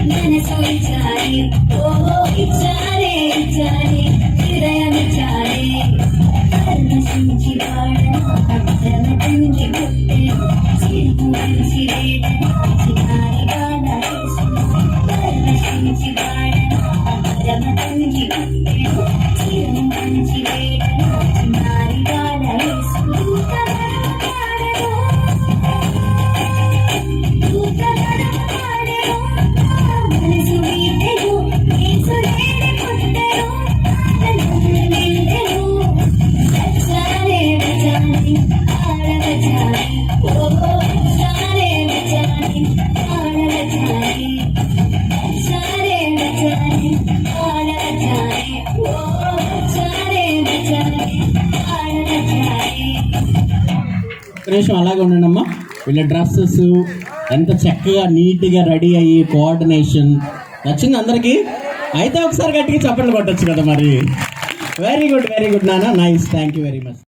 మనసు ఇచ్చారే ఓ ఇచ్చారే ఇచ్చారే హృదయం ఇచ్చారే పరమశించి వాడన అక్షర తండ్రి పుట్టే చిరుపు మంచి వేదన చిన్నారి బాల పరమశించి వాడన అక్షర తండ్రి పుట్టే చిరుపు మంచి వేదన చిన్నారి బాల నిమిషం అలాగే ఉండండి అమ్మా. వీళ్ళ డ్రెస్సెస్ ఎంత చక్కగా నీట్గా రెడీ అయ్యి కోఆర్డినేషన్ నచ్చింది అందరికీ. అయితే ఒకసారి గట్టిగా చప్పట్లు కొట్టచ్చు కదా మరి. వెరీ గుడ్ నాన్న, nice, thank you very much.